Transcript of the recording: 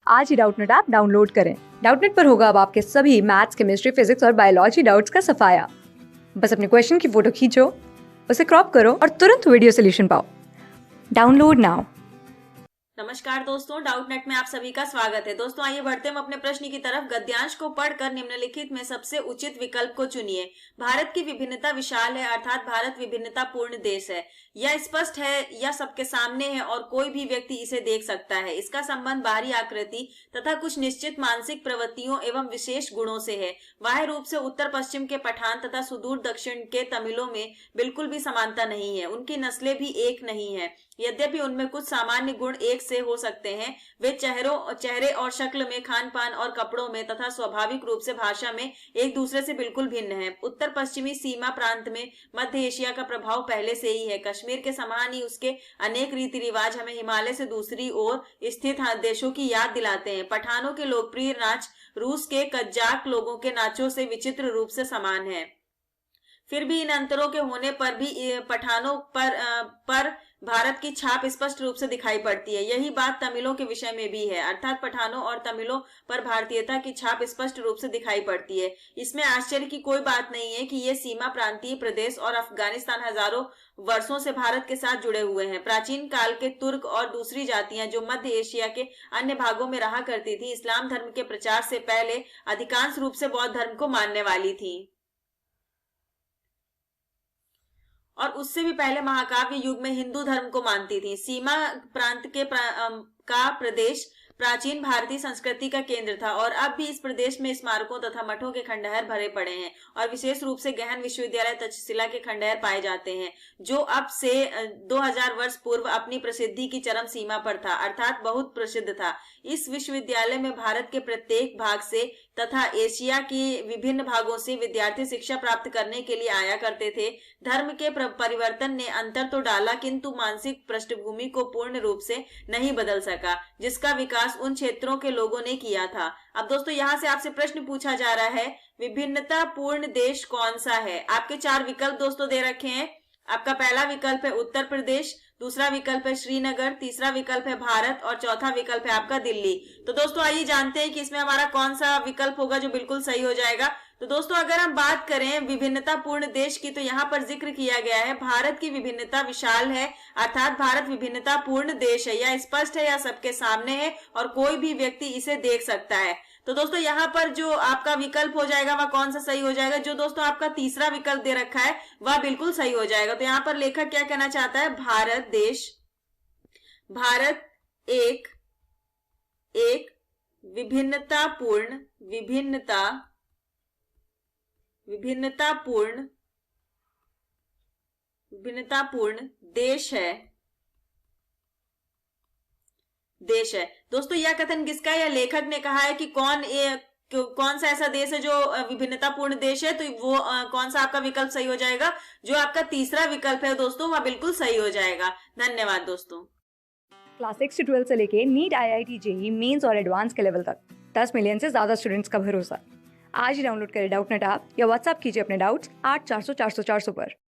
आज ही Doubtnut app download करें। Doubtnut पर होगा अब आपके सभी मैथ्स, केमिस्ट्री, फिजिक्स और बायोलॉजी डाउट्स का सफाया। बस अपने क्वेश्चन की फोटो खींचो, उसे क्रॉप करो और तुरंत वीडियो सोल्यूशन पाओ। Download now. नमस्कार दोस्तों, डाउटनेट में आप सभी का स्वागत है। दोस्तों आइए बढ़ते हम अपने प्रश्न की तरफ। गद्यांश को पढ़कर निम्नलिखित में सबसे उचित विकल्प को चुनिए। भारत की विभिन्नता विशाल है, अर्थात भारत विभिन्नता पूर्ण देश है। यह स्पष्ट है या सबके सामने है और कोई भी व्यक्ति इसे देख सकता है। इसका संबंध बाहरी आकृति तथा कुछ निश्चित मानसिक प्रवृत्तियों एवं विशेष गुणों से है। बाह्य रूप से उत्तर पश्चिम के पठान तथा सुदूर दक्षिण के तमिलों में बिल्कुल भी समानता नहीं है। उनकी नस्लें भी एक नहीं है। यद्यपि उनमें कुछ सामान्य गुण एक से हो सकते हैं, वे चेहरे और शक्ल में, खान पान और कपड़ों में तथा स्वाभाविक रूप से भाषा में एक दूसरे से बिल्कुल भिन्न है। उत्तर पश्चिमी सीमा प्रांत में मध्य एशिया का प्रभाव पहले से ही है। कश्मीर के समान ही उसके अनेक रीति रिवाज हमें हिमालय से दूसरी ओर स्थित देशों की याद दिलाते हैं। पठानों के लोकप्रिय नाच रूस के कज्जाक लोगों के नाचों से विचित्र रूप से समान है। फिर भी इन अंतरों के होने पर भी पठानों पर भारत की छाप स्पष्ट रूप से दिखाई पड़ती है। यही बात तमिलों के विषय में भी है, अर्थात पठानों और तमिलों पर भारतीयता की छाप स्पष्ट रूप से दिखाई पड़ती है। इसमें आश्चर्य की कोई बात नहीं है कि ये सीमा प्रांतीय प्रदेश और अफगानिस्तान हजारों वर्षों से भारत के साथ जुड़े हुए हैं। प्राचीन काल के तुर्क और दूसरी जातियां जो मध्य एशिया के अन्य भागों में रहा करती थी, इस्लाम धर्म के प्रचार से पहले अधिकांश रूप से बौद्ध धर्म को मानने वाली थी और उससे भी पहले महाकाव्य युग में हिंदू धर्म को मानती थी। सीमा प्रांत का प्रदेश प्राचीन भारतीय संस्कृति का केंद्र था और अब भी इस प्रदेश में स्मारकों तथा मठों के खंडहर भरे पड़े हैं और विशेष रूप से गहन विश्वविद्यालय तक्षशिला के खंडहर पाए जाते हैं, जो अब से 2000 वर्ष पूर्व अपनी प्रसिद्धि की चरम सीमा पर था, अर्थात बहुत प्रसिद्ध था। इस विश्वविद्यालय में भारत के प्रत्येक भाग से तथा एशिया के विभिन्न भागों से विद्यार्थी शिक्षा प्राप्त करने के लिए आया करते थे। धर्म के परिवर्तन ने अंतर तो डाला, किंतु मानसिक पृष्ठभूमि को पूर्ण रूप से नहीं बदल सका, जिसका विकास उन क्षेत्रों के लोगों ने किया था। अब दोस्तों यहाँ से आपसे प्रश्न पूछा जा रहा है, विभिन्नता पूर्ण देश कौन सा है? आपके 4 विकल्प दोस्तों दे रखे हैं। आपका पहला विकल्प है उत्तर प्रदेश, दूसरा विकल्प है श्रीनगर, तीसरा विकल्प है भारत और चौथा विकल्प है आपका दिल्ली। तो दोस्तों आइए जानते हैं कि इसमें हमारा कौन सा विकल्प होगा जो बिल्कुल सही हो जाएगा। तो दोस्तों अगर हम बात करें विभिन्नता पूर्ण देश की, तो यहाँ पर जिक्र किया गया है भारत की विभिन्नता विशाल है, अर्थात भारत विभिन्नता पूर्ण देश है। यह स्पष्ट है या सबके सामने है और कोई भी व्यक्ति इसे देख सकता है। तो दोस्तों यहाँ पर जो आपका विकल्प हो जाएगा वह कौन सा सही हो जाएगा? जो दोस्तों आपका तीसरा विकल्प दे रखा है वह बिल्कुल सही हो जाएगा। तो यहाँ पर लेखक क्या कहना चाहता है? भारत एक विभिन्नतापूर्ण देश है। दोस्तों यह कथन किसका है? यह लेखक ने कहा है कि कौन सा ऐसा देश है जो विभिन्नतापूर्ण देश है। तो वो कौन सा आपका विकल्प सही हो जाएगा? जो आपका तीसरा विकल्प है दोस्तों वह बिल्कुल सही हो जाएगा। धन्यवाद दोस्तों। क्लास 6 से 12 से लेके नीट, IIT, JEE मेंस और एडवांस के लेवल तक 10 मिलियन से ज्यादा स्टूडेंट्स का भरोसा। आज ही डाउनलोड करें डाउटनेट ऐप या व्हाट्सएप कीजिए अपने डाउट्स 8400 400 400 पर।